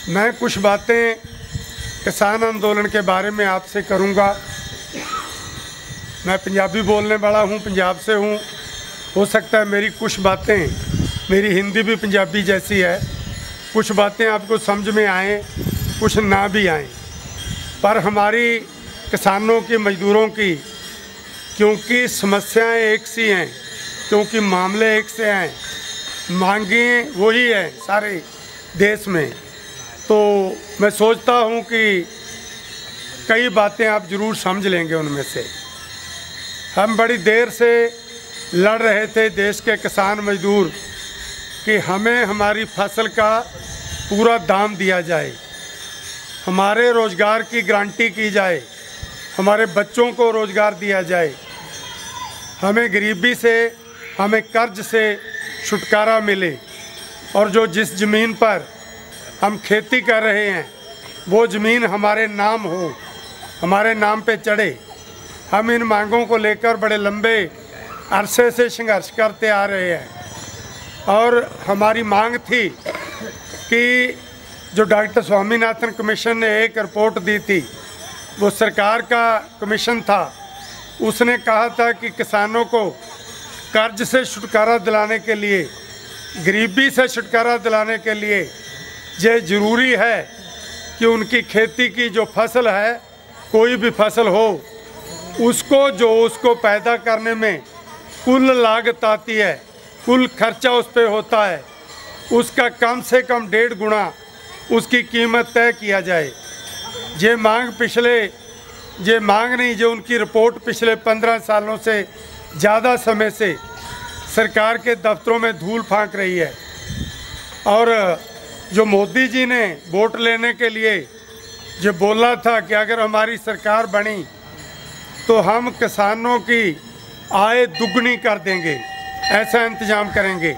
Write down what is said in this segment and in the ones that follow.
मैं कुछ बातें किसान आंदोलन के बारे में आपसे करूंगा। मैं पंजाबी बोलने वाला हूं, पंजाब से हूं। हो सकता है मेरी कुछ बातें, मेरी हिंदी भी पंजाबी जैसी है, कुछ बातें आपको समझ में आएँ, कुछ ना भी आएँ। पर हमारी किसानों की, मज़दूरों की, क्योंकि समस्याएं एक सी हैं, क्योंकि मामले एक से हैं, मांगें वही हैं सारे देश में, तो मैं सोचता हूं कि कई बातें आप ज़रूर समझ लेंगे उनमें से। हम बड़ी देर से लड़ रहे थे देश के किसान मजदूर कि हमें हमारी फसल का पूरा दाम दिया जाए, हमारे रोज़गार की गारंटी की जाए, हमारे बच्चों को रोज़गार दिया जाए, हमें गरीबी से, हमें कर्ज से छुटकारा मिले, और जो जिस ज़मीन पर हम खेती कर रहे हैं वो ज़मीन हमारे नाम हो, हमारे नाम पे चढ़े। हम इन मांगों को लेकर बड़े लंबे अरसे से संघर्ष करते आ रहे हैं। और हमारी मांग थी कि जो डॉक्टर स्वामीनाथन कमीशन ने एक रिपोर्ट दी थी, वो सरकार का कमीशन था। उसने कहा था कि किसानों को कर्ज से छुटकारा दिलाने के लिए, गरीबी से छुटकारा दिलाने के लिए ये ज़रूरी है कि उनकी खेती की जो फसल है, कोई भी फसल हो, उसको पैदा करने में कुल लागत आती है, कुल खर्चा उस पर होता है, उसका कम से कम 1.5 गुना उसकी कीमत तय किया जाए। ये मांग नहीं, जो उनकी रिपोर्ट पिछले 15 सालों से ज़्यादा समय से सरकार के दफ्तरों में धूल फांक रही है। और जो मोदी जी ने वोट लेने के लिए जो बोला था कि अगर हमारी सरकार बनी तो हम किसानों की आय दुगनी कर देंगे, ऐसा इंतज़ाम करेंगे,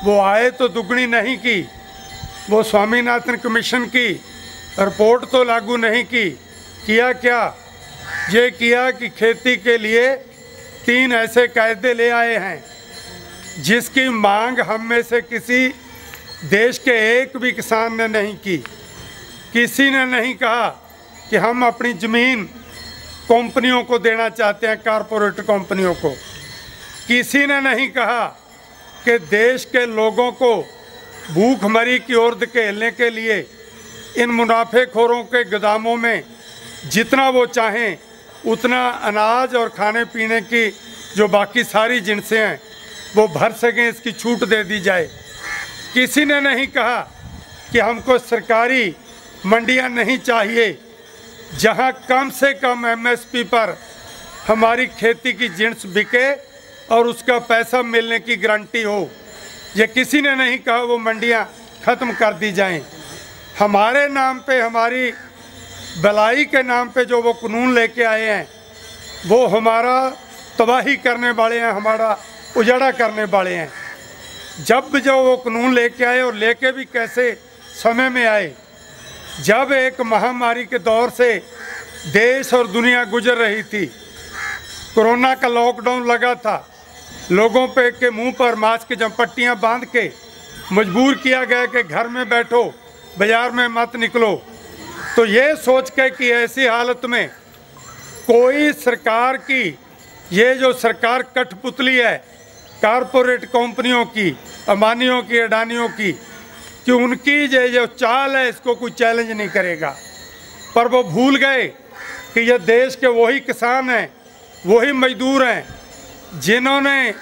वो आय तो दुगनी नहीं की, वो स्वामीनाथन कमीशन की रिपोर्ट तो लागू नहीं की। किया क्या? ये किया कि खेती के लिए 3 ऐसे कायदे ले आए हैं जिसकी मांग हम में से किसी देश के एक भी किसान ने नहीं की। किसी ने नहीं कहा कि हम अपनी ज़मीन कंपनियों को देना चाहते हैं, कारपोरेट कंपनियों को। किसी ने नहीं कहा कि देश के लोगों को भूखमरी की ओर धकेलने के लिए इन मुनाफेखोरों के गोदामों में जितना वो चाहें उतना अनाज और खाने पीने की जो बाकी सारी जिनसें हैं वो भर सकें, इसकी छूट दे दी जाए। किसी ने नहीं कहा कि हमको सरकारी मंडियां नहीं चाहिए जहां कम से कम एमएसपी पर हमारी खेती की जिन्स बिके और उसका पैसा मिलने की गारंटी हो। ये किसी ने नहीं कहा वो मंडियां ख़त्म कर दी जाएं। हमारे नाम पे, हमारी भलाई के नाम पे जो वो कानून लेके आए हैं वो हमारा तबाही करने वाले हैं, हमारा उजाड़ा करने वाले हैं। जब जो वो कानून लेके आए, और लेके भी कैसे समय में आए, जब एक महामारी के दौर से देश और दुनिया गुजर रही थी, कोरोना का लॉकडाउन लगा था, लोगों पे के मुंह पर मास्क की पट्टियाँ बांध के मजबूर किया गया कि घर में बैठो, बाज़ार में मत निकलो। तो ये सोच के कि ऐसी हालत में कोई सरकार की, ये जो सरकार कठपुतली है कारपोरेट कंपनियों की, अंबानियों की, अडानियों की, कि उनकी जो चाल है इसको कोई चैलेंज नहीं करेगा। पर वो भूल गए कि ये देश के वही किसान हैं, वही मजदूर हैं जिन्होंने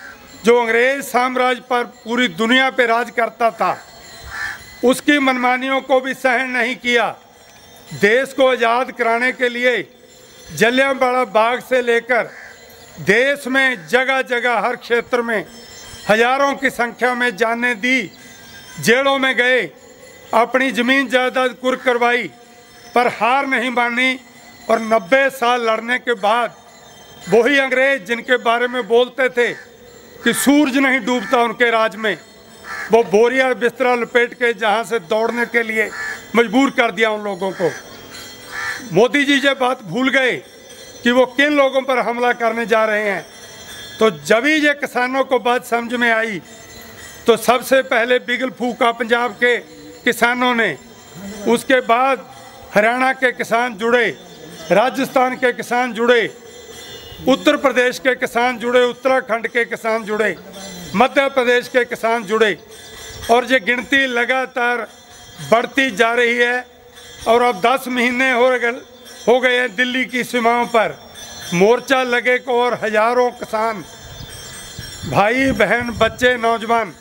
जो अंग्रेज़ साम्राज्य पर पूरी दुनिया पे राज करता था उसकी मनमानियों को भी सहन नहीं किया। देश को आज़ाद कराने के लिए जलियांवाला बाग से लेकर देश में जगह जगह हर क्षेत्र में हज़ारों की संख्या में जानें दी, जेलों में गए, अपनी ज़मीन जायदाद कुर्क करवाई, पर हार नहीं मानी। और 90 साल लड़ने के बाद वही अंग्रेज़ जिनके बारे में बोलते थे कि सूरज नहीं डूबता उनके राज में, वो बोरिया बिस्तरा लपेट के जहाँ से दौड़ने के लिए मजबूर कर दिया उन लोगों को। मोदी जी ये बात भूल गए कि वो किन लोगों पर हमला करने जा रहे हैं। तो जब ही ये किसानों को बात समझ में आई तो सबसे पहले बिगल फूका पंजाब के किसानों ने उसके बाद हरियाणा के किसान जुड़े, राजस्थान के किसान जुड़े, उत्तर प्रदेश के किसान जुड़े, उत्तराखंड के किसान जुड़े, मध्य प्रदेश के किसान जुड़े और ये गिनती लगातार बढ़ती जा रही है। और अब 10 महीने हो गए हैं दिल्ली की सीमाओं पर मोर्चा लगे को और हजारों किसान भाई बहन बच्चे नौजवान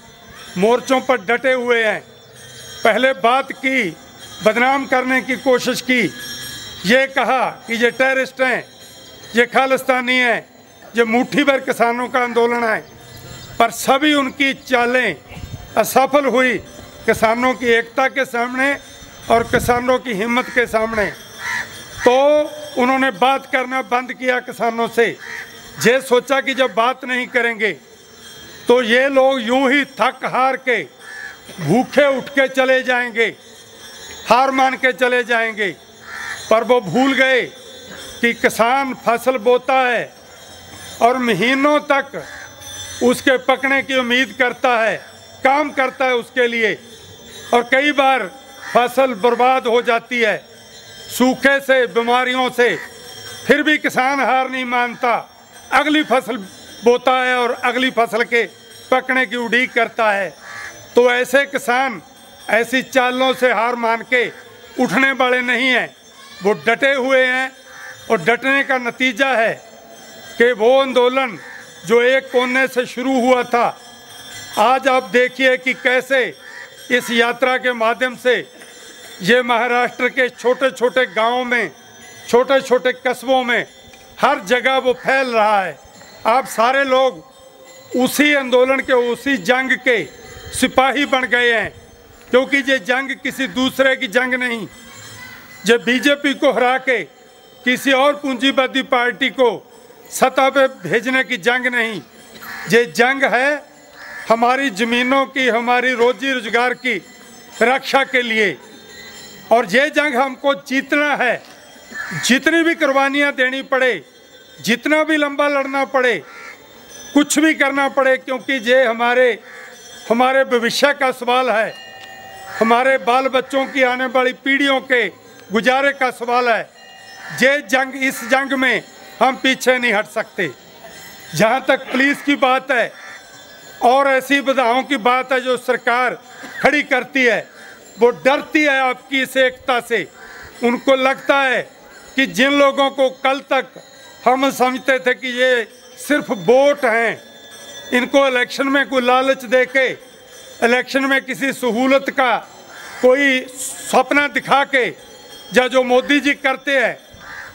मोर्चों पर डटे हुए हैं। पहले बात की, बदनाम करने की कोशिश की, ये कहा कि ये टेररिस्ट हैं, ये खालिस्तानी हैं, ये मुट्ठी भर किसानों का आंदोलन है, पर सभी उनकी चालें असफल हुई किसानों की एकता के सामने और किसानों की हिम्मत के सामने। तो उन्होंने बात करना बंद किया किसानों से। ये सोचा कि जब बात नहीं करेंगे तो ये लोग यूं ही थक हार के भूखे उठ के चले जाएंगे, हार मान के चले जाएंगे। पर वो भूल गए कि किसान फसल बोता है और महीनों तक उसके पकने की उम्मीद करता है, काम करता है उसके लिए, और कई बार फसल बर्बाद हो जाती है सूखे से, बीमारियों से। फिर भी किसान हार नहीं मानता, अगली फसल बोता है और अगली फसल के पकने की उड़ीक करता है। तो ऐसे किसान ऐसी चालों से हार मान के उठने वाले नहीं हैं, वो डटे हुए हैं। और डटने का नतीजा है कि वो आंदोलन जो एक कोने से शुरू हुआ था, आज आप देखिए कि कैसे इस यात्रा के माध्यम से ये महाराष्ट्र के छोटे छोटे गांवों में, छोटे छोटे कस्बों में, हर जगह वो फैल रहा है। आप सारे लोग उसी आंदोलन के, उसी जंग के सिपाही बन गए हैं, क्योंकि ये जंग किसी दूसरे की जंग नहीं, ये बीजेपी को हरा के किसी और पूंजीवादी पार्टी को सत्ता पे भेजने की जंग नहीं। ये जंग है हमारी ज़मीनों की, हमारी रोजी रोजगार की रक्षा के लिए। और ये जंग हमको जीतना है, जितनी भी कुर्बानियाँ देनी पड़े, जितना भी लंबा लड़ना पड़े, कुछ भी करना पड़े, क्योंकि ये हमारे भविष्य का सवाल है, हमारे बाल बच्चों की आने वाली पीढ़ियों के गुजारे का सवाल है। ये जंग, इस जंग में हम पीछे नहीं हट सकते। जहाँ तक पुलिस की बात है और ऐसी बाधाओं की बात है जो सरकार खड़ी करती है, वो डरती है आपकी इस एकता से। उनको लगता है कि जिन लोगों को कल तक हम समझते थे कि ये सिर्फ वोट हैं, इनको इलेक्शन में कोई लालच दे के, इलेक्शन में किसी सहूलत का कोई सपना दिखा के, या जो मोदी जी करते हैं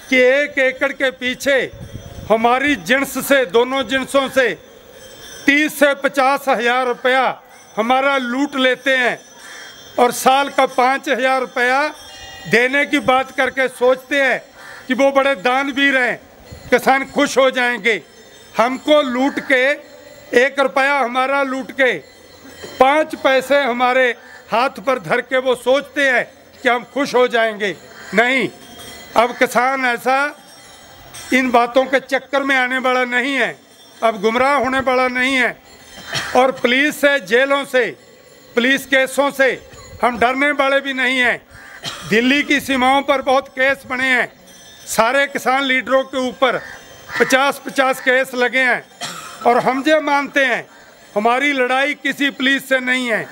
कि 1 एकड़ के पीछे हमारी जिन्स से, दोनों जिन्सों से 30 से 50 हज़ार रुपया हमारा लूट लेते हैं और साल का 5,000 रुपया देने की बात करके सोचते हैं कि वो बड़े दानवीर हैं, किसान खुश हो जाएंगे। हमको लूट के 1 रुपया हमारा लूट के 5 पैसे हमारे हाथ पर धर के वो सोचते हैं कि हम खुश हो जाएंगे। नहीं, अब किसान ऐसा इन बातों के चक्कर में आने वाला नहीं है, अब गुमराह होने वाला नहीं है। और पुलिस से, जेलों से, पुलिस केसों से हम डरने वाले भी नहीं हैं। दिल्ली की सीमाओं पर बहुत केस बने हैं, सारे किसान लीडरों के ऊपर 50-50 केस लगे हैं। और हम ये मानते हैं हमारी लड़ाई किसी पुलिस से नहीं है,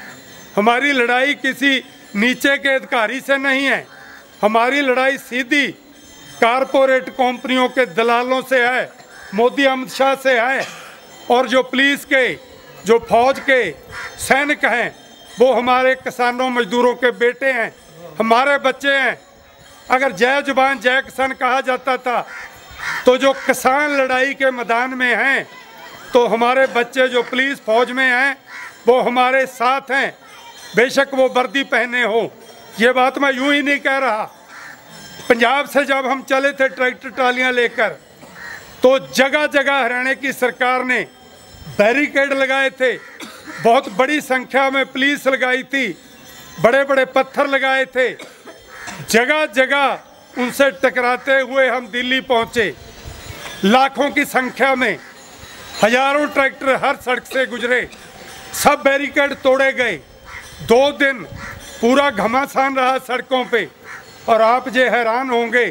हमारी लड़ाई किसी नीचे के अधिकारी से नहीं है, हमारी लड़ाई सीधी कारपोरेट कंपनियों के दलालों से है, मोदी अमित शाह से है। और जो पुलिस के, जो फौज के सैनिक हैं, वो हमारे किसानों मजदूरों के बेटे हैं, हमारे बच्चे हैं। अगर जय जवान जय किसान कहा जाता था, तो जो किसान लड़ाई के मैदान में हैं, तो हमारे बच्चे जो पुलिस फौज में हैं वो हमारे साथ हैं, बेशक वो वर्दी पहने हो। ये बात मैं यूं ही नहीं कह रहा। पंजाब से जब हम चले थे ट्रैक्टर ट्रालियां लेकर, तो जगह जगह हरियाणा की सरकार ने बैरिकेड लगाए थे, बहुत बड़ी संख्या में पुलिस लगाई थी, बड़े बड़े पत्थर लगाए थे। जगह जगह उनसे टकराते हुए हम दिल्ली पहुंचे, लाखों की संख्या में हजारों ट्रैक्टर हर सड़क से गुजरे, सब बैरिकेड तोड़े गए। 2 दिन पूरा घमासान रहा सड़कों पे। और आप ये हैरान होंगे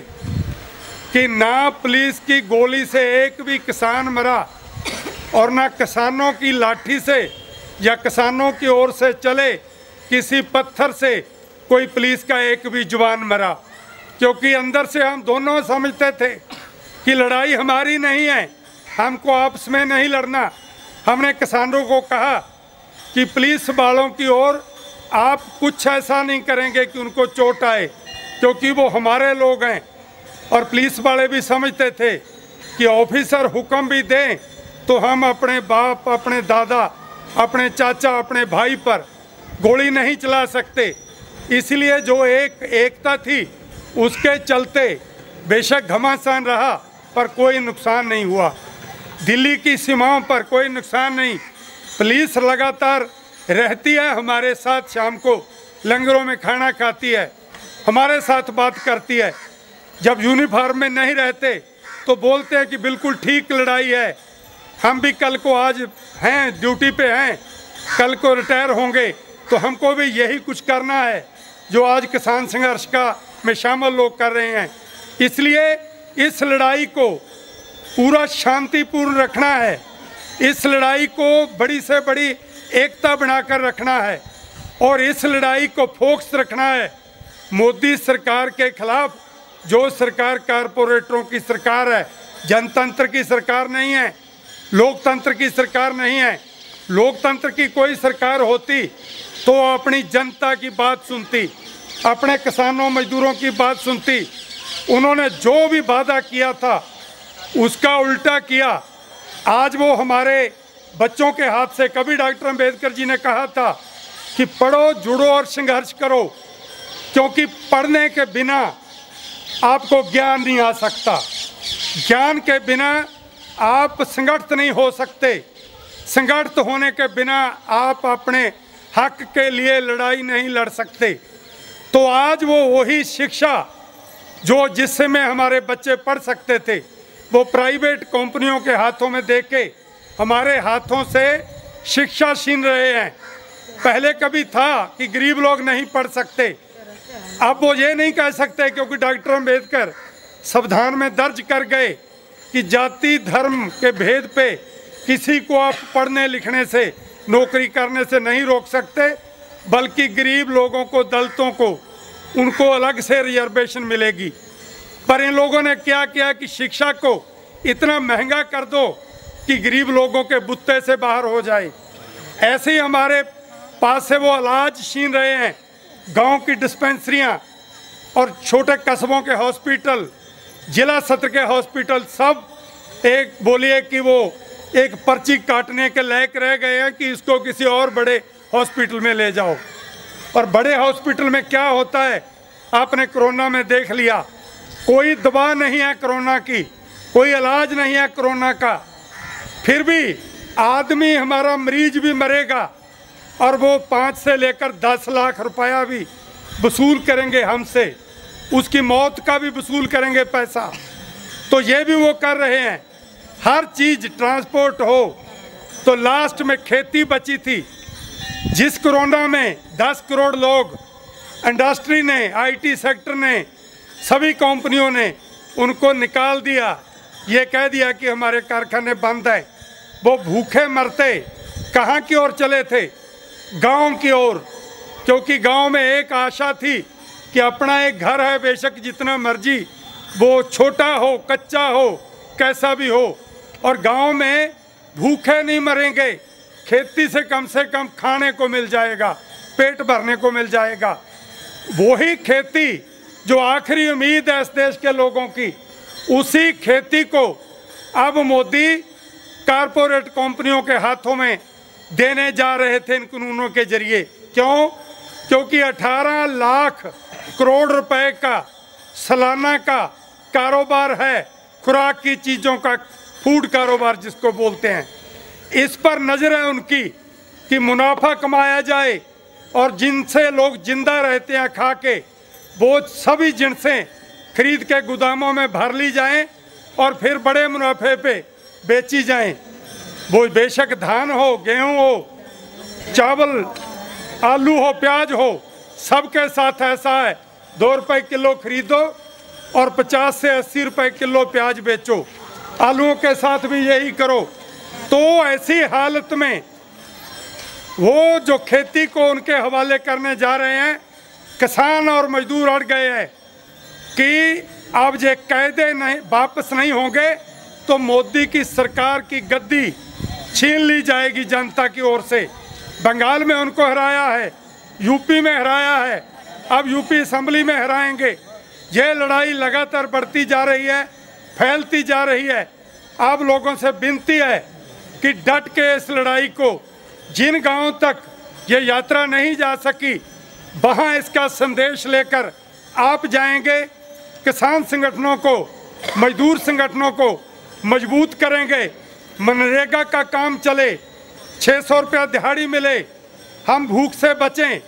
कि ना पुलिस की गोली से एक भी किसान मरा और ना किसानों की लाठी से या किसानों की ओर से चले किसी पत्थर से कोई पुलिस का एक भी जवान मरा, क्योंकि अंदर से हम दोनों समझते थे कि लड़ाई हमारी नहीं है, हमको आपस में नहीं लड़ना। हमने किसानों को कहा कि पुलिस वालों की ओर आप कुछ ऐसा नहीं करेंगे कि उनको चोट आए, क्योंकि वो हमारे लोग हैं। और पुलिस वाले भी समझते थे कि ऑफिसर हुक्म भी दें तो हम अपने बाप, अपने दादा, अपने चाचा, अपने भाई पर गोली नहीं चला सकते। इसलिए जो एकता थी उसके चलते बेशक घमासान रहा पर कोई नुकसान नहीं हुआ। दिल्ली की सीमाओं पर कोई नुकसान नहीं। पुलिस लगातार रहती है हमारे साथ, शाम को लंगरों में खाना खाती है, हमारे साथ बात करती है। जब यूनिफॉर्म में नहीं रहते तो बोलते हैं कि बिल्कुल ठीक लड़ाई है, हम भी कल को आज हैं, ड्यूटी पे हैं, कल को रिटायर होंगे तो हमको भी यही कुछ करना है जो आज किसान संघर्ष का में शामिल लोग कर रहे हैं। इसलिए इस लड़ाई को पूरा शांतिपूर्ण रखना है, इस लड़ाई को बड़ी से बड़ी एकता बनाकर रखना है और इस लड़ाई को फोकस रखना है मोदी सरकार के खिलाफ। जो सरकार कारपोरेटरों की सरकार है, जनतंत्र की सरकार नहीं है, लोकतंत्र की सरकार नहीं है। लोकतंत्र की कोई सरकार होती तो अपनी जनता की बात सुनती, अपने किसानों मजदूरों की बात सुनती। उन्होंने जो भी वादा किया था उसका उल्टा किया। आज वो हमारे बच्चों के हाथ से, कभी डॉक्टर अंबेडकर जी ने कहा था कि पढ़ो, जुड़ो और संघर्ष करो, क्योंकि पढ़ने के बिना आपको ज्ञान नहीं आ सकता, ज्ञान के बिना आप संगठित नहीं हो सकते, संगठित होने के बिना आप अपने हक के लिए लड़ाई नहीं लड़ सकते। तो आज वो वही शिक्षा जो जिस समय हमारे बच्चे पढ़ सकते थे वो प्राइवेट कंपनियों के हाथों में देके हमारे हाथों से शिक्षा छीन रहे हैं। पहले कभी था कि गरीब लोग नहीं पढ़ सकते, अब वो ये नहीं कह सकते क्योंकि डॉक्टर अंबेडकर संविधान में दर्ज कर गए कि जाति धर्म के भेद पे किसी को आप पढ़ने लिखने से, नौकरी करने से नहीं रोक सकते, बल्कि गरीब लोगों को, दलितों को, उनको अलग से रिजर्वेशन मिलेगी। पर इन लोगों ने क्या किया कि शिक्षा को इतना महंगा कर दो कि गरीब लोगों के बुत्ते से बाहर हो जाए। ऐसे ही हमारे पास से वो इलाज छीन रहे हैं। गांव की डिस्पेंसरियां और छोटे कस्बों के हॉस्पिटल, जिला सत्र के हॉस्पिटल, सब एक बोलिए कि वो एक पर्ची काटने के लायक रह गए हैं कि इसको किसी और बड़े हॉस्पिटल में ले जाओ। और बड़े हॉस्पिटल में क्या होता है आपने कोरोना में देख लिया, कोई दवा नहीं है कोरोना की, कोई इलाज नहीं है कोरोना का, फिर भी आदमी, हमारा मरीज भी मरेगा और वो 5 से लेकर 10 लाख रुपया भी वसूल करेंगे हमसे, उसकी मौत का भी वसूल करेंगे पैसा। तो ये भी वो कर रहे हैं। हर चीज़, ट्रांसपोर्ट हो तो लास्ट में खेती बची थी। जिस कोरोना में 10 करोड़ लोग इंडस्ट्री ने, आईटी सेक्टर ने, सभी कंपनियों ने उनको निकाल दिया, ये कह दिया कि हमारे कारखाने बंद हैं। वो भूखे मरते कहाँ की ओर चले थे? गांव की ओर, क्योंकि गांव में एक आशा थी कि अपना एक घर है, बेशक जितना मर्जी वो छोटा हो, कच्चा हो, कैसा भी हो, और गांव में भूखे नहीं मरेंगे, खेती से कम खाने को मिल जाएगा, पेट भरने को मिल जाएगा। वही खेती जो आखिरी उम्मीद है इस देश के लोगों की, उसी खेती को अब मोदी कारपोरेट कंपनियों के हाथों में देने जा रहे थे इन कानूनों के जरिए। क्यों? क्योंकि 18 लाख करोड़ रुपए का सालाना का कारोबार है, खुराक की चीज़ों का, फूड कारोबार जिसको बोलते हैं। इस पर नज़र है उनकी कि मुनाफा कमाया जाए और जिनसे लोग जिंदा रहते हैं खा के, वो सभी जिनसें खरीद के गोदामों में भर ली जाएं और फिर बड़े मुनाफे पे बेची जाएं। वो बेशक धान हो, गेहूं हो, चावल, आलू हो, प्याज हो, सबके साथ ऐसा है, 2 रुपए किलो खरीदो और 50 से 80 रुपए किलो प्याज बेचो। आलूओं के साथ भी यही करो। तो ऐसी हालत में वो जो खेती को उनके हवाले करने जा रहे हैं, किसान और मजदूर अड़ गए हैं कि अब ये कायदे नहीं वापस नहीं होंगे तो मोदी की सरकार की गद्दी छीन ली जाएगी जनता की ओर से। बंगाल में उनको हराया है, यूपी में हराया है, अब यूपी असेंबली में हराएंगे। ये लड़ाई लगातार बढ़ती जा रही है, फैलती जा रही है। आप लोगों से विनती है कि डट के इस लड़ाई को, जिन गांवों तक ये यात्रा नहीं जा सकी वहां इसका संदेश लेकर आप जाएंगे। किसान संगठनों को, मजदूर संगठनों को मजबूत करेंगे। मनरेगा का काम चले, 600 रुपया दिहाड़ी मिले, हम भूख से बचें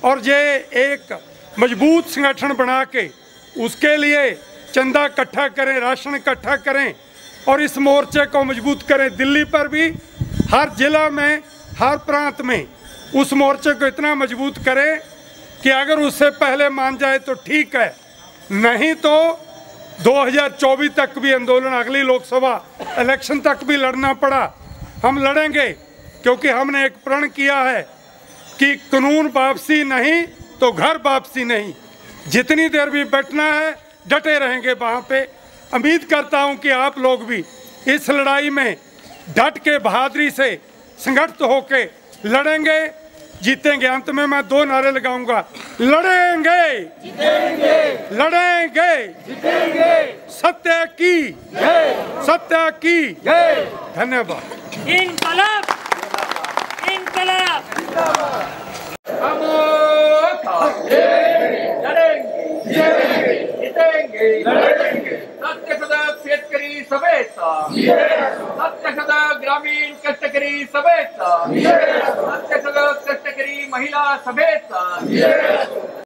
और ये एक मजबूत संगठन बना के उसके लिए चंदा इकट्ठा करें, राशन इकट्ठा करें और इस मोर्चे को मजबूत करें। दिल्ली पर भी हर जिला में, हर प्रांत में उस मोर्चे को इतना मजबूत करें कि अगर उससे पहले मान जाए तो ठीक है, नहीं तो 2024 तक भी आंदोलन, अगली लोकसभा इलेक्शन तक भी लड़ना पड़ा हम लड़ेंगे, क्योंकि हमने एक प्रण किया है कि कानून वापसी नहीं तो घर वापसी नहीं। जितनी देर भी बैठना है डटे रहेंगे वहाँ पे। उम्मीद करता हूँ कि आप लोग भी इस लड़ाई में डट के बहादुरी से संगठित होके लड़ेंगे, जीतेंगे। अंत में मैं 2 नारे लगाऊंगा, लड़ेंगे जीतेंगे, लड़ेंगे जीतेंगे, सत्य की जय, सत्य की जय। धन्यवाद। इनकलाब, इनकलाब। हम लड़ेंगे, जीतेंगे, लड़ेंगे। सत्य सदा शेतकरी सभेचा, सत्य सदा ग्रामीण कष्टकरी सभेचा, सत्य सदा कष्टकरी महिला सभेचा।